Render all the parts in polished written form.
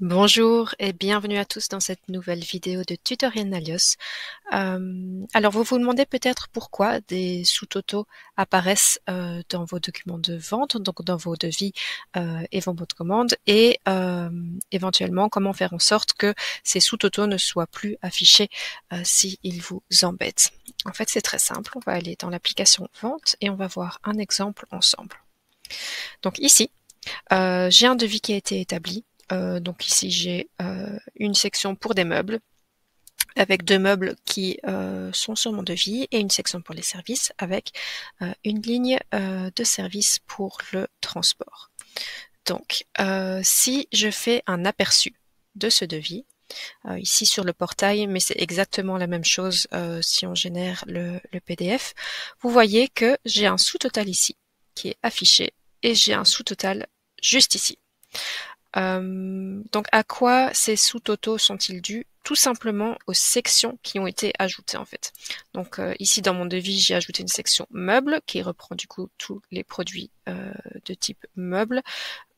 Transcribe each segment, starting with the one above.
Bonjour et bienvenue à tous dans cette nouvelle vidéo de Tutoriel Nalios. Alors vous vous demandez peut-être pourquoi des sous-totaux apparaissent dans vos documents de vente, donc dans vos devis et vos bons de commande, et éventuellement comment faire en sorte que ces sous-totaux ne soient plus affichés s'ils vous embêtent. En fait c'est très simple, on va aller dans l'application vente et on va voir un exemple ensemble. Donc ici, j'ai un devis qui a été établi. Donc ici j'ai une section pour des meubles avec deux meubles qui sont sur mon devis et une section pour les services avec une ligne de service pour le transport. Donc si je fais un aperçu de ce devis, ici sur le portail, mais c'est exactement la même chose si on génère le PDF, vous voyez que j'ai un sous-total ici qui est affiché et j'ai un sous-total juste ici. Donc à quoi ces sous-totaux sont-ils dus? Tout simplement aux sections qui ont été ajoutées en fait. Donc ici dans mon devis j'ai ajouté une section meubles qui reprend du coup tous les produits de type meubles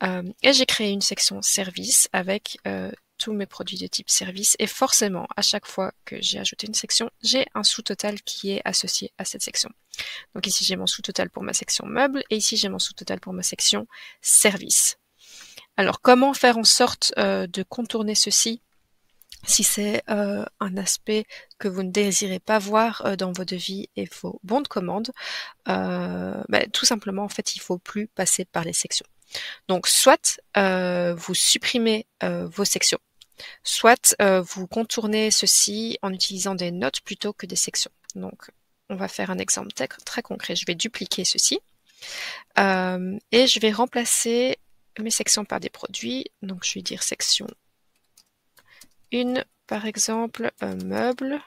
et j'ai créé une section service avec tous mes produits de type service et forcément à chaque fois que j'ai ajouté une section j'ai un sous-total qui est associé à cette section. Donc ici j'ai mon sous-total pour ma section meubles et ici j'ai mon sous-total pour ma section service. Alors, comment faire en sorte de contourner ceci si c'est un aspect que vous ne désirez pas voir dans vos devis et vos bons de commande? Tout simplement, en fait, il ne faut plus passer par les sections. Donc, soit vous supprimez vos sections, soit vous contournez ceci en utilisant des notes plutôt que des sections. Donc, on va faire un exemple très concret. Je vais dupliquer ceci et je vais remplacer mes sections par des produits. Donc je vais dire section 1 par exemple, meuble.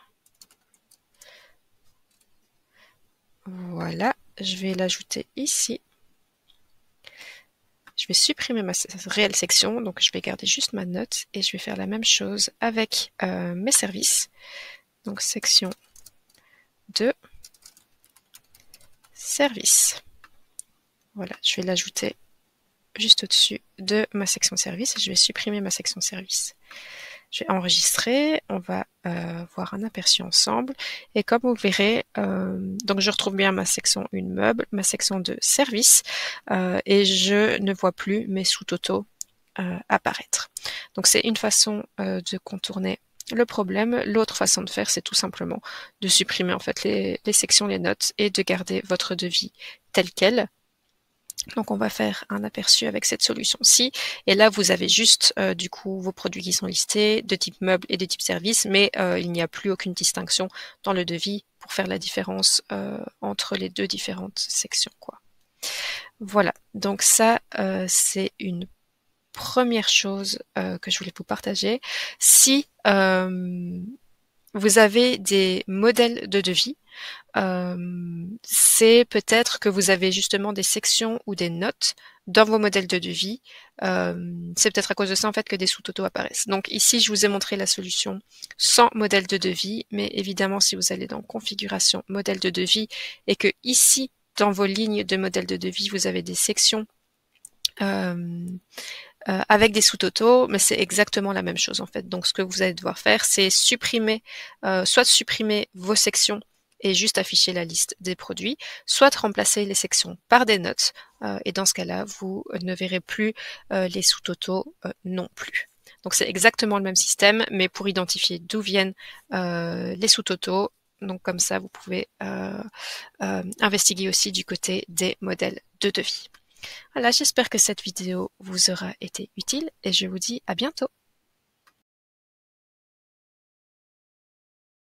Voilà, je vais l'ajouter ici. Je vais supprimer ma réelle section, donc je vais garder juste ma note et je vais faire la même chose avec mes services. Donc section 2, service. Voilà, je vais l'ajouter juste au-dessus de ma section service et je vais supprimer ma section service. Je vais enregistrer, on va voir un aperçu ensemble et comme vous verrez, donc je retrouve bien ma section 1 meuble, ma section 2 service et je ne vois plus mes sous-totaux apparaître. Donc c'est une façon de contourner le problème. L'autre façon de faire, c'est tout simplement de supprimer en fait les sections, les notes et de garder votre devis tel quel. Donc on va faire un aperçu avec cette solution-ci. Et là, vous avez juste du coup vos produits qui sont listés de type meuble et de type service, mais il n'y a plus aucune distinction dans le devis pour faire la différence entre les deux différentes sections, quoi. Voilà, donc ça c'est une première chose que je voulais vous partager. Si vous avez des modèles de devis, c'est peut-être que vous avez justement des sections ou des notes dans vos modèles de devis. C'est peut-être à cause de ça en fait que des sous-totaux apparaissent. Donc ici, je vous ai montré la solution sans modèle de devis, mais évidemment, si vous allez dans configuration modèle de devis et que ici, dans vos lignes de modèle de devis, vous avez des sections avec des sous-totaux, mais c'est exactement la même chose en fait. Donc ce que vous allez devoir faire, c'est supprimer, soit supprimer vos sections et juste afficher la liste des produits, soit remplacer les sections par des notes, et dans ce cas-là, vous ne verrez plus les sous-totaux non plus. Donc c'est exactement le même système, mais pour identifier d'où viennent les sous-totaux, donc comme ça, vous pouvez investiguer aussi du côté des modèles de devis. Voilà, j'espère que cette vidéo vous aura été utile et je vous dis à bientôt.